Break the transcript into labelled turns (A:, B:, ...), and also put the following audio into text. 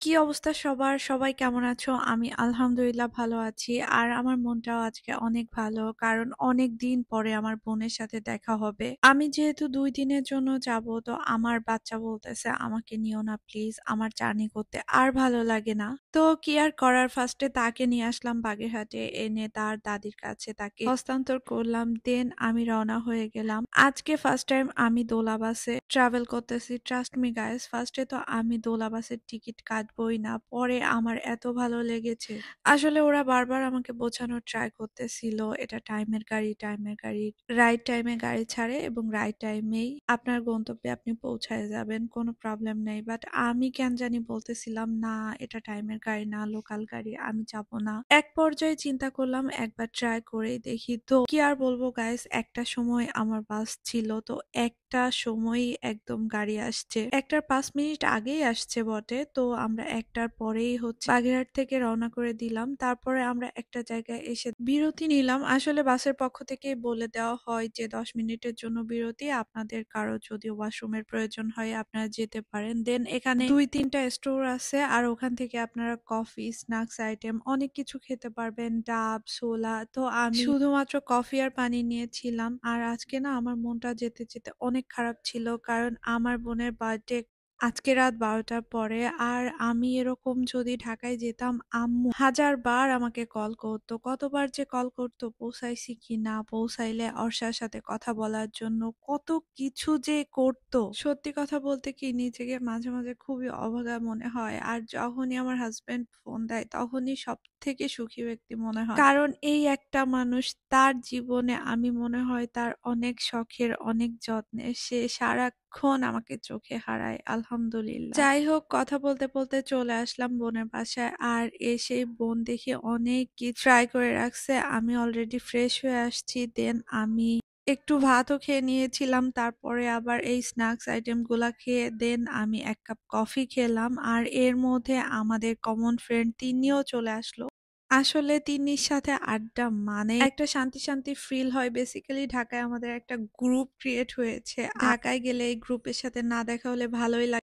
A: কি অবস্থা সবার? সবাই কেমন আছো? আমি আলহামদুলিল্লাহ ভালো আছি। আর আমার মনটাও আজকে অনেক ভালো। কারণ অনেকদিন পরে আমার বোনের সাথে দেখা হবে। আমি যেহেতু ২ দিনের জন্য যাবো, তো আমার বাচ্চা বলতেছে, "আমাকে নিও না প্লিজ। আমার জার্নি করতে আর ভালো লাগে না।" তো কি আর করার? ফার্স্টে তাকে নিয়ে আসলাম বাগেরহাটে, এনে তার দাদির কাছে তাকে হস্তান্তর করলাম। দেন আমি রওনা হয়ে গেলাম। আজকে ফার্স্ট টাইম আমি দোলা বাসে ট্রাভেল করতেছি। ট্রাস্ট মি গাইস, ফার্স্টে তো আমি দোলা বাসের টিকিট কাটবই না। পরে আমার এত ভালো লেগেছে। আসলে ওরা বারবার আমাকে বোঝানোর ট্রাই করতেছিল, এটা টাইমের গাড়ি, টাইমের গাড়ি। রাইট টাইমে গাড়ি ছাড়ে এবং রাইট টাইমেই আপনার গন্তব্যে আপনি পৌঁছায় যাবেন। কোনো প্রবলেম নেই। বাট আমি কেন জানি বলতেছিলাম, না এটা টাইমের গাড়ি না, লোকাল গাড়ি, আমি যাব না। এক পর্যায়ে চিন্তা করলাম একবার ট্রাই করেই দেখি। তো কি আর বলবো গাইস, একটা সময় আমার বাস ছিল, তো একটা সময়ই একদম গাড়ি আসছে। ১টার ৫ মিনিট আগেই আসছে বটে। তো আমরা ১টার পরেই হচ্ছে বাগেরহাট থেকে রওনা করে দিলাম। তারপরে আমরা একটা জায়গায় এসে বিরতি নিলাম। আসলে বাসের পক্ষ থেকেই বলে দেওয়া হয় যে ১০ মিনিটের জন্য বিরতি। আপনাদের কারো যদি ওয়াশরুমের প্রয়োজন হয় আপনারা যেতে পারেন। দেন এখানে ২-৩টা স্টোর আছে, আর ওখান থেকে আপনারা কফি, স্ন্যাকস আইটেম অনেক কিছু খেতে পারবেন। ডাব, ছোলা। তো আমি শুধুমাত্র কফি আর পানি নিয়েছিলাম। আর আজকে না আমার মনটা যেতে যেতে অনেক খারাপ ছিল, কারণ আমার বোনের বার্থডে আজকে রাত ১২টার পরে। আর আমি এরকম যদি ঢাকায় যেতাম, আম্মু হাজারবার আমাকে কল করতো, কতবার যে কল করতো পৌঁছাইছি কি না, পৌঁছাইলে অর্ষার সাথে কথা বলার জন্য কত কিছু যে করতো। সত্যি কথা বলতে কি, নিজেকে মাঝে মাঝে খুবই অভাগা মনে হয়। আর যখনই আমার হাজবেন্ড ফোন দেয় তখনই সব থেকে সুখী ব্যক্তি মনে হয়, কারণ এই একটা মানুষ, তার জীবনে আমি মনে হয় তার অনেক শখের, অনেক যত্নের, সে সারাক্ষণ আমাকে চোখে হারায়। আলহামদুলিল্লাহ। যাই হোক, কথা বলতে বলতে চলে আসলাম বোনের বাসায়। আর এসে বোন দেখি অনেক কি ট্রাই করে রাখছে। আমি অলরেডি ফ্রেশ হয়ে আসছি। দেন আমি একটু ভাতও খেয়ে নিয়েছিলাম। তারপরে আবার এই স্ন্যাক্স আইটেম গুলা খেয়ে দেন আমি ১ কাপ কফি খেলাম। আর এর মধ্যে আমাদের কমন ফ্রেন্ড তিন্নিও চলে আসলো। আসলে তিন্নির সাথে আড্ডা মানে একটা শান্তি শান্তি ফিল হয়। বেসিক্যালি ঢাকায় আমাদের একটা গ্রুপ ক্রিয়েট হয়েছে। ঢাকায় গেলে এই গ্রুপের সাথে না দেখা হলে ভালোই লাগে।